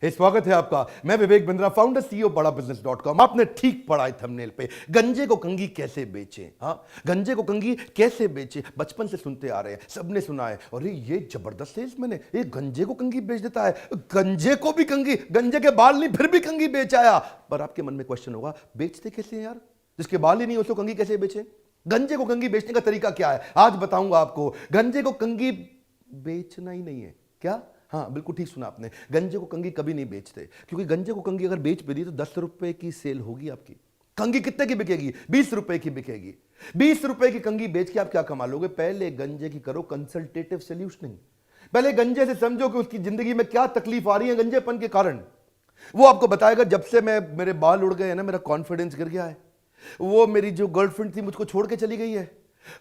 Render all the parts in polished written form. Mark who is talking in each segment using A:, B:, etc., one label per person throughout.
A: स्वागत है आपका। मैं विवेक बिंद्रा, फाउंडर सीईओ बड़ा बिजनेस.com। आपने ठीक पढ़ा है थंबनेल पे, गंजे को कंघी कैसे बेचें। हाँ, गंजे को कंघी कैसे बेचें, बचपन से सुनते आ रहे हैं, सबने सुना है। अरे ये जबरदस्त सेल्समैन है, ये गंजे को कंघी बेच देता है, गंजे को भी कंघी, गंजे के बाल नहीं फिर भी कंघी बेच आया। पर आपके मन में क्वेश्चन होगा, बेचते कैसे हैं यार, जिसके बाल ही नहीं उसको कंघी कैसे बेचें। गंजे को कंघी बेचने का तरीका क्या है, आज बताऊंगा आपको। गंजे को कंघी बेचना ही नहीं है क्या? हाँ, बिल्कुल ठीक सुना आपने। गंजे को कंघी कभी नहीं बेचते, क्योंकि गंजे को कंघी अगर बेच भी दी तो 10 रुपए की सेल होगी आपकी। कंघी कितने की बिकेगी? 20 रुपए की बिकेगी। 20 रुपए की कंघी बेच के आप क्या कमा लोगे? पहले गंजे की करो कंसल्टेटिव सोल्यूशनिंग। पहले गंजे से समझो कि उसकी जिंदगी में क्या तकलीफ आ रही है गंजेपन के कारण। वो आपको बताएगा, जब से मेरे बाल उड़ गए हैं ना, मेरा कॉन्फिडेंस गिर गया है। वो मेरी जो गर्लफ्रेंड थी मुझको छोड़ के चली गई है।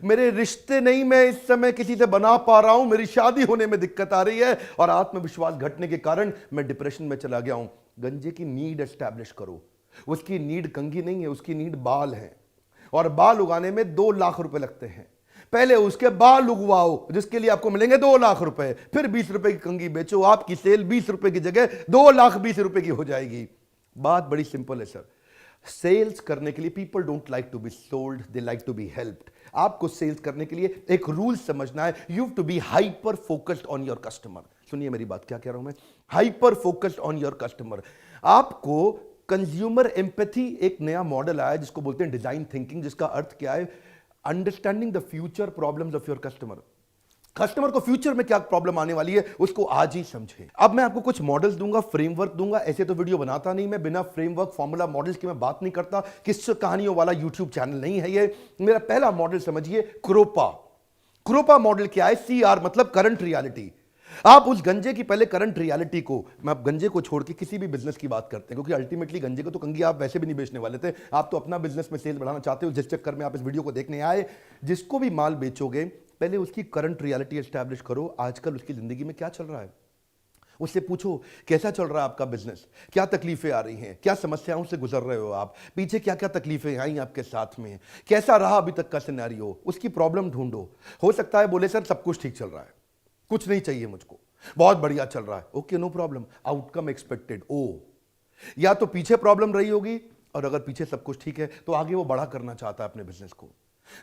A: मेरे रिश्ते नहीं मैं इस समय किसी से बना पा रहा हूं, मेरी शादी होने में दिक्कत आ रही है, और आत्मविश्वास घटने के कारण मैं डिप्रेशन में चला गया हूं। गंजे की नीड एस्टैब्लिश करो। उसकी नीड कंघी नहीं है, उसकी नीड बाल है, और बाल उगाने में 2 लाख रुपए लगते हैं। पहले उसके बाल उगवाओ, जिसके लिए आपको मिलेंगे 2 लाख रुपए, फिर 20 रुपए की कंघी बेचो। आपकी सेल 20 रुपए की जगह 2 लाख 20 रुपए की हो जाएगी। बात बड़ी सिंपल है सर। सेल्स करने के लिए people don't like to be sold, they like to be helped. आपको सेल्स करने के लिए एक रूल समझना है, you have to be hyper focused on your customer. सुनिए मेरी बात, क्या कह रहा हूं मैं, hyper focused on your customer. आपको कंज्यूमर एम्पैथी एक नया मॉडल आया जिसको बोलते हैं डिजाइन थिंकिंग, जिसका अर्थ क्या है, understanding the future problems of your customer. Customer को फ्यूचर में क्या प्रॉब्लम आने वाली है उसको आज ही समझे। अब मैं आपको कुछ मॉडल्स दूंगा, फ्रेमवर्क दूंगा। ऐसे तो वीडियो बनाता नहीं मैं, बिना फ्रेमवर्क फॉर्मूला मॉडल्स की मैं बात नहीं करता। किस्से कहानियों वाला यूट्यूब चैनल नहीं है ये। मेरा पहला मॉडल समझिए, क्रोपा। क्रोपा मॉडल क्या है? CR मतलब करंट रियलिटी। आप उस गंजे की पहले करंट रियलिटी को, मैं गंजे को छोड़ के किसी भी बिजनेस की बात करते हैं, क्योंकि अल्टीमेटली गंजे को तो कंघी आप वैसे भी नहीं बेचने वाले थे, आप तो अपना बिजनेस में सेल बढ़ाना चाहते हो, जिस चक्कर में आप इस वीडियो को देखने आए। जिसको भी माल बेचोगे पहले उसकी करंट रियलिटी एस्टैब्लिश करो। आजकल उसकी जिंदगी में क्या चल रहा है, उससे पूछो कैसा चल रहा है आपका बिजनेस, क्या तकलीफें आ रही हैं, क्या समस्याओं से गुजर रहे हो आप, पीछे क्या क्या तकलीफें आई आपके साथ में, कैसा रहा अभी तक का सिनेरियो, उसकी प्रॉब्लम ढूंढो। हो सकता है बोले सर सब कुछ ठीक चल रहा है, कुछ नहीं चाहिए मुझको, बहुत बढ़िया चल रहा है। Okay, no problem, outcome expected. ओ, या तो पीछे प्रॉब्लम रही होगी, और अगर पीछे सब कुछ ठीक है तो आगे वो बड़ा करना चाहता है अपने बिजनेस को,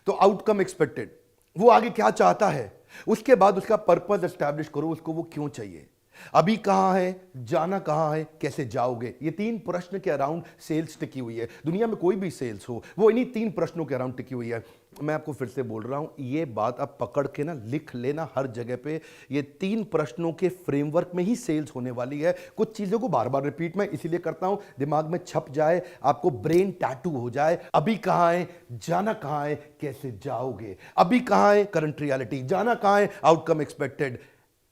A: तो आउटकम एक्सपेक्टेड, वो आगे क्या चाहता है। उसके बाद उसका पर्पस एस्टैब्लिश करो, उसको वो क्यों चाहिए, अभी कहां है, जाना कहां है, कैसे जाओगे। ये 3 प्रश्न के अराउंड सेल्स टिकी हुई है। दुनिया में कोई भी सेल्स हो वो इन्हीं 3 प्रश्नों के अराउंड टिकी हुई है। मैं आपको फिर से बोल रहा हूं, ये बात आप पकड़ के ना लिख लेना हर जगह पे। ये 3 प्रश्नों के फ्रेमवर्क में ही सेल्स होने वाली है। कुछ चीजों को बार बार रिपीट मैं इसीलिए करता हूं, दिमाग में छप जाए, आपको ब्रेन टैटू हो जाए। अभी कहां है, जाना कहां है, कैसे जाओगे। अभी कहां है, करंट रियलिटी, जाना कहां है, आउटकम एक्सपेक्टेड।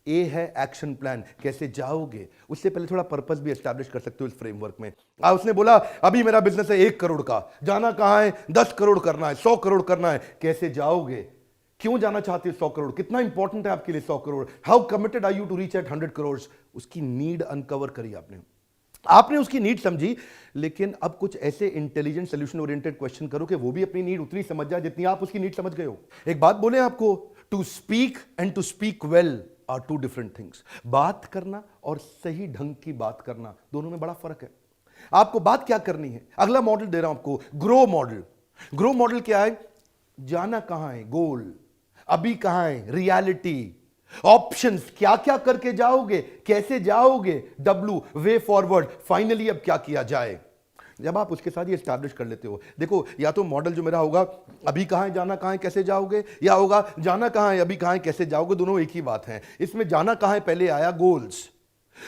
A: ए है एक्शन प्लान, कैसे जाओगे। उससे पहले थोड़ा पर्पस भी एस्टैब्लिश कर सकते हो इस फ्रेमवर्क में। उसने बोला अभी मेरा बिजनेस है 1 करोड़ का, जाना कहां है, 10 करोड़ करना है, 100 करोड़ करना है, कैसे जाओगे, क्यों जाना चाहते हो 100 करोड़, कितना इंपॉर्टेंट है आपके लिए 100 crore, how committed are you to reach at 100 crore. उसकी नीड अनकवर करी आपने उसकी नीड समझी। लेकिन अब कुछ ऐसे इंटेलिजेंट सोल्यूशन ओरिएंटेड क्वेश्चन करो कि वो भी अपनी नीड उतनी समझ जाए जितनी आप उसकी नीड समझ गए हो। एक बात बोले आपको, to speak and to speak well are 2 different things. बात करना और सही ढंग की बात करना, दोनों में बड़ा फर्क है। आपको बात क्या करनी है। अगला मॉडल दे रहा हूं आपको, ग्रो मॉडल। ग्रो मॉडल क्या है, जाना कहां है, गोल, अभी कहां है, रियलिटी, ऑप्शंस, क्या क्या करके जाओगे, कैसे जाओगे, W, वे फॉरवर्ड, फाइनली अब क्या किया जाए। जब आप उसके साथ ये एस्टैब्लिश कर लेते हो, देखो या तो मॉडल जो मेरा होगा अभी कहां है, जाना कहां है, कैसे जाओगे, या होगा जाना कहां है, अभी कहां है, कैसे जाओगे, दोनों एक ही बात है। इसमें जाना कहां है पहले आया, गोल्स,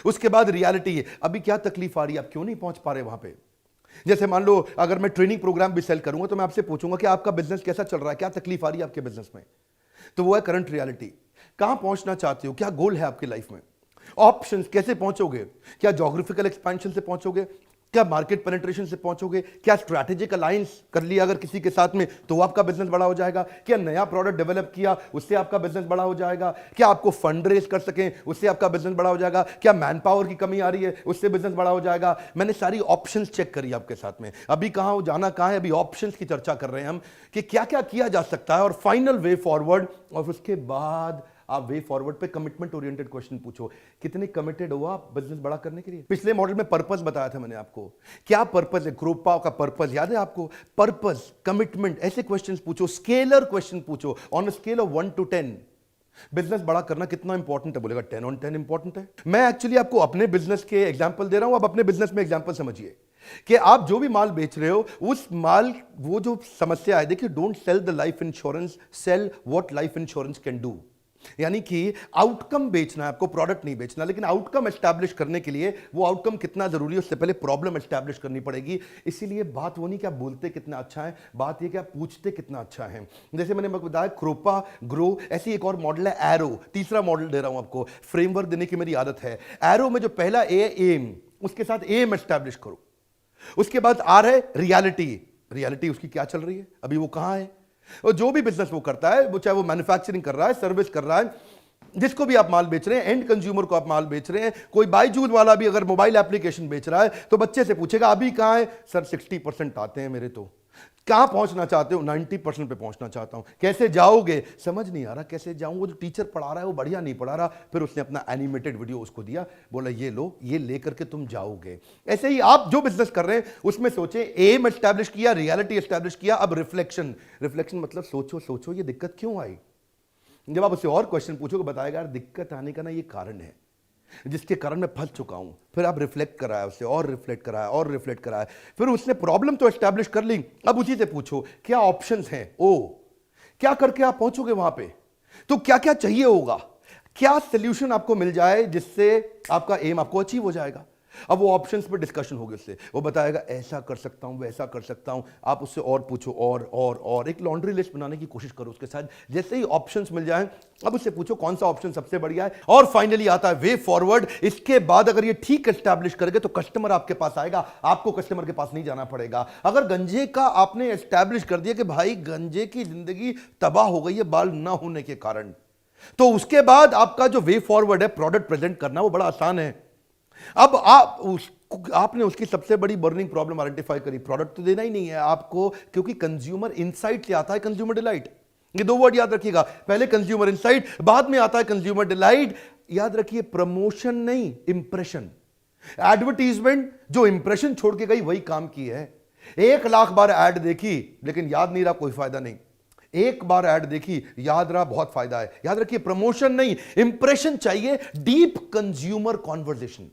A: उसके बाद रियलिटी है, अभी क्या तकलीफ आ रही है, आप क्यों नहीं पहुंच पा रहे वहां पे। जैसे मान लो अगर मैं ट्रेनिंग प्रोग्राम भी सेल करूंगा तो मैं आपसे पूछूंगा कि आपका बिजनेस कैसा चल रहा है, क्या तकलीफ आ रही है आपके बिजनेस में, तो वो है करंट रियलिटी। कहां पहुंचना चाहते हो, क्या गोल है आपकी लाइफ में। ऑप्शंस, कैसे पहुंचोगे, क्या ज्योग्राफिकल एक्सपेंशन से पहुंचोगे, क्या मार्केट पेनिट्रेशन से पहुंचोगे, क्या स्ट्रैटेजिक अलायंस कर लिया अगर किसी के साथ में तो आपका बिजनेस बड़ा हो जाएगा, क्या नया प्रोडक्ट डेवलप किया उससे आपका बिजनेस बड़ा हो जाएगा, क्या आपको फंड रेज कर सकें उससे आपका बिजनेस बड़ा हो जाएगा, क्या मैन पावर की कमी आ रही है उससे बिजनेस बड़ा हो जाएगा। मैंने सारी ऑप्शंस चेक करी आपके साथ में, अभी कहां हो, जाना कहां है, अभी ऑप्शंस की चर्चा कर रहे हैं हम कि क्या क्या किया जा सकता है और फाइनल वे फॉरवर्ड, और उसके बाद आप वे फॉरवर्ड पे कमिटमेंट ओरिएंटेड क्वेश्चन पूछो, कितने कमिटेड हो आप बिजनेस बड़ा करने के लिए। पिछले मॉडल में पर्पस बताया था मैंने आपको, क्या पर्पस है, क्रोपा का पर्पस याद है आपको, पर्पस, कमिटमेंट, ऐसे क्वेश्चंस पूछो, स्केलर क्वेश्चन पूछो, on a scale of 1 to 10 business बड़ा करना कितना इंपॉर्टेंट है, बोलेगा 10 on 10 इंपॉर्टेंट है। मैं एक्चुअली आपको अपने बिजनेस के एग्जांपल दे रहा हूं, आप अपने बिजनेस में एग्जांपल समझिए कि आप जो भी माल बेच रहे हो उस माल, वो जो समस्या है, देखिए don't sell the life insurance, sell what life insurance can do. यानी कि आउटकम बेचना है आपको, प्रोडक्ट नहीं बेचना। लेकिन आउटकम एस्टैब्लिश करने के लिए वो आउटकम कितना जरूरी है उससे पहले प्रॉब्लम एस्टैब्लिश करनी पड़ेगी। इसीलिए बात वो नहीं कि आप बोलते कितना अच्छा है, बात ये कि आप पूछते कितना अच्छा है। जैसे मैंने बताया क्रोपा, ग्रो, ऐसी एक और मॉडल है एरो, तीसरा मॉडल दे रहा हूं आपको, फ्रेमवर्क देने की मेरी आदत है। एरो में जो पहला ए, एम, उसके साथ एम एस्टैब्लिश करो। उसके बाद आर है रियलिटी, रियलिटी उसकी क्या चल रही है, अभी वो कहां है। और जो भी बिजनेस वो करता है, वो चाहे वो मैन्युफैक्चरिंग कर रहा है, सर्विस कर रहा है, जिसको भी आप माल बेच रहे हैं, एंड कंज्यूमर को आप माल बेच रहे हैं। कोई बायजूस वाला भी अगर मोबाइल एप्लीकेशन बेच रहा है तो बच्चे से पूछेगा अभी कहां है, सर 60% आते हैं मेरे, तो कहां पहुंचना चाहते हो, 90% पे पहुंचना चाहता हूं। कैसे जाओगे, समझ नहीं आ रहा कैसे जाऊं, वो जो टीचर पढ़ा रहा है वो बढ़िया नहीं पढ़ा रहा, फिर उसने अपना एनिमेटेड वीडियो उसको दिया, बोला ये लो, ये लेकर के तुम जाओगे। ऐसे ही आप जो बिजनेस कर रहे हैं उसमें सोचे, एम एस्टैब्लिश किया, रियलिटी एस्टैब्लिश किया, अब रिफ्लेक्शन, रिफ्लेक्शन मतलब सोचो सोचो ये दिक्कत क्यों आई। जब आप उससे और क्वेश्चन पूछोगे बताएगा यार दिक्कत आने का ना ये कारण है जिसके कारण मैं फंस चुका हूं। फिर आप रिफ्लेक्ट कराया उससे, और रिफ्लेक्ट कराया, और रिफ्लेक्ट कराया, फिर उसने प्रॉब्लम तो एस्टैब्लिश कर ली। अब उसी से पूछो क्या ऑप्शंस हैं, ओ क्या करके आप पहुंचोगे वहां पे, तो क्या क्या चाहिए होगा, क्या सोल्यूशन आपको मिल जाए जिससे आपका एम आपको अचीव हो जाएगा। अब वो ऑप्शंस पे डिस्कशन होगी उससे, वो बताएगा ऐसा कर सकता हूं, वैसा कर सकता हूं। आप उससे और पूछो, और एक लॉन्ड्री लिस्ट बनाने की कोशिश करो उसके साथ। जैसे ही ऑप्शंस मिल जाएं अब उससे पूछो कौन सा ऑप्शन सबसे बढ़िया है, और फाइनली आता है वे फॉरवर्ड। इसके बाद अगर ये ठीक एस्टैब्लिश करेंगे तो कस्टमर आपके पास आएगा, आपको कस्टमर के पास नहीं जाना पड़ेगा। अगर गंजे का आपने एस्टैब्लिश कर दिया कि भाई गंजे की जिंदगी तबाह हो गई है बाल ना होने के कारण, तो उसके बाद आपका जो वे फॉरवर्ड है प्रोडक्ट प्रेजेंट करना वो बड़ा आसान है। अब आपने उसकी सबसे बड़ी बर्निंग प्रॉब्लम आइडेंटिफाई करी, प्रोडक्ट तो देना ही नहीं है आपको, क्योंकि कंज्यूमर इनसाइट से आता है कंज्यूमर डिलाइट। ये दो वर्ड याद रखिएगा, पहले कंज्यूमर इनसाइट, बाद में आता है कंज्यूमर डिलाइट। याद रखिए प्रमोशन नहीं, इंप्रेशन। एडवर्टीजमेंट जो इंप्रेशन छोड़ के गई वही काम की है। 1 लाख बार ऐड देखी लेकिन याद नहीं रहा, कोई फायदा नहीं। एक बार ऐड देखी, याद रहा, बहुत फायदा है। याद रखिए प्रमोशन नहीं, इंप्रेशन चाहिए। Deep consumer conversation,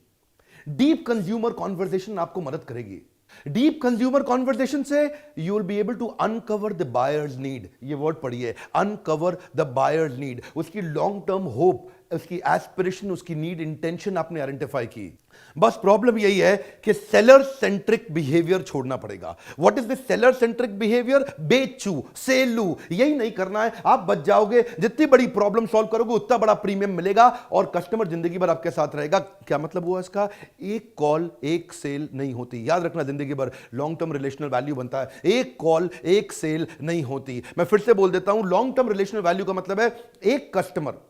A: deep consumer conversation आपको मदद करेगी। डीप कंज्यूमर कॉन्वर्सेशन से you will be able to uncover the buyer's need. ये वर्ड पढ़िए, अनकवर द बायर्स नीड। उसकी लॉन्ग टर्म होप, उसकी एस्पिरेशन, उसकी नीड, इंटेंशन आपने आइडेंटिफाई की। बस प्रॉब्लम यही है कि सेलर सेंट्रिक बिहेवियर छोड़ना पड़ेगा। What is the seller centric behaviour? बेचू, सेलू, यही नहीं करना है, आप बच जाओगे। जितनी बड़ी प्रॉब्लम सॉल्व करोगे उतना बड़ा प्रीमियम मिलेगा और कस्टमर जिंदगी भर आपके साथ रहेगा। क्या मतलब हुआ इसका? एक कॉल एक सेल नहीं होती, याद रखना, जिंदगी भर लॉन्ग टर्म रिलेशनल वैल्यू बनता है, एक कॉल एक सेल नहीं होती। मैं फिर से बोल देता हूं, लॉन्ग टर्म रिलेशनल वैल्यू का मतलब है एक कस्टमर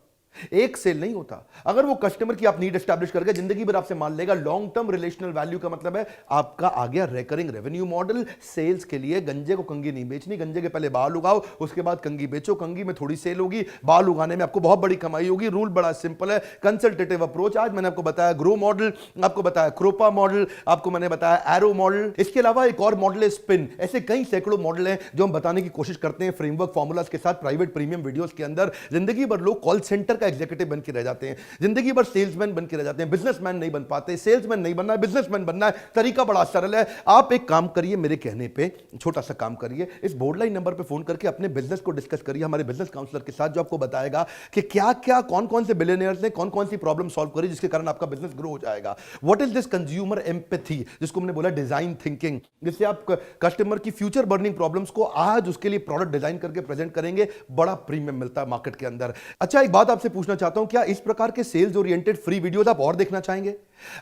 A: एक सेल नहीं होता। अगर वो कस्टमर की आप नीड एस्टैब्लिश कर गए, जिंदगी भर आपसे मान लेगा। लॉन्ग टर्म रिलेशनल वैल्यू का मतलब है आपका आ गया रिकरिंग रेवेन्यू मॉडल। सेल्स के लिए गंजे को कंगी नहीं बेचनी, गंजे के पहले बाल उगाओ, उसके बाद कंगी बेचो। कंगी में थोड़ी सेल होगी, बाल उगाने में आपको बहुत बड़ी कमाई होगी। रूल बड़ा सिंपल है, कंसल्टेटिव अप्रोच। आज मैंने आपको बताया ग्रो मॉडल, आपको बताया क्रोपा मॉडल, आपको मैंने बताया एरो मॉडल। इसके अलावा एक और मॉडल है स्पिन। ऐसे कई सैकड़ों मॉडल हैं जो हम बताने की कोशिश करते हैं फ्रेमवर्क फॉर्मूलाज के साथ प्राइवेट प्रीमियम वीडियोस के अंदर। जिंदगी भर लोग कॉल सेंटर का एग्जीक्यूटिव बन के रह जाते हैं, जिंदगी भर सेल्समैन बन के रह जाते हैं, बिजनेसमैन नहीं बन पाते। सेल्समैन नहीं बनना है, बिजनेसमैन बनना है। तरीका बड़ा सरल है। आप एक काम करिए, मेरे कहने पे छोटा सा काम करिए, इस बोर्ड लाइन नंबर पे फोन करके अपने बिजनेस को डिस्कस करिए हमारे बिजनेस काउंसलर के साथ, जो आपको बताएगा कि क्या क्या कौन कौन से बिलियनियर्स ने कौन कौन सी प्रॉब्लम सॉल्व करी जिसके कारण आपका बिजनेस ग्रो हो जाएगा। What is this consumer empathy, जिसको हमने बोला डिजाइन थिंकिंग, जिससे आप कस्टमर की फ्यूचर बर्निंग प्रॉब्लम्स को आज उसके लिए प्रोडक्ट डिजाइन करके प्रेजेंट करेंगे, बड़ा प्रीमियम मिलता है मार्केट के अंदर। अच्छा, एक बात आपसे पूछना चाहता हूं, क्या इस प्रकार के सेल्स ओरिएंटेड फ्री वीडियोस आप और देखना चाहेंगे?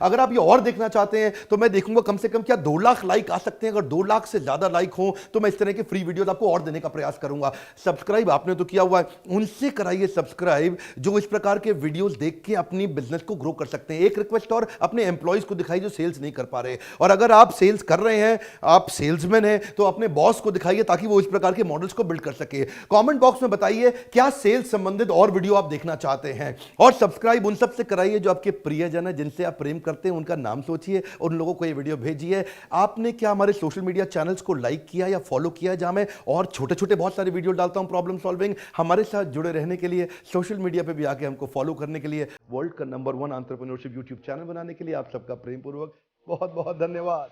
A: अगर आप ये और देखना चाहते हैं तो मैं देखूंगा कम से कम क्या 2 लाख लाइक आ सकते हैं। अगर 2 लाख से ज्यादा लाइक हो तो मैं इस तरह के फ्री वीडियोस आपको और देने का प्रयास करूंगा। सब्सक्राइब आपने तो किया हुआ है, उनसे कराइए सब्सक्राइब जो इस प्रकार के वीडियोस देख के अपनी बिजनेस को ग्रो कर सकते हैं। एक रिक्वेस्ट और, अपने एम्प्लॉइज को दिखाइए जो सेल्स नहीं कर पा रहे, और अगर आप सेल्स कर रहे हैं, आप सेल्समैन हैं, तो अपने बॉस को दिखाइए ताकि वो इस प्रकार के मॉडल्स को बिल्ड कर सके। कमेंट बॉक्स में बताइए क्या सेल्स संबंधित और वीडियो आप देखना चाहते हैं, और सब्सक्राइब उन सबसे कराइए जो आपके प्रियजन है, जिनसे आप प्रेम करते हैं, उनका नाम सोचिए, उन लोगों को ये वीडियो भेजिए। आपने क्या हमारे सोशल मीडिया चैनल्स को लाइक किया या फॉलो किया, जहां मैं और छोटे छोटे बहुत सारे वीडियो डालता हूं प्रॉब्लम सॉल्विंग। हमारे साथ जुड़े रहने के लिए, सोशल मीडिया पे भी आके हमको फॉलो करने के लिए, वर्ल्ड का नंबर 1 एंटरप्रेन्योरशिप यूट्यूब चैनल बनाने के लिए आप सबका प्रेम पूर्वक बहुत बहुत धन्यवाद।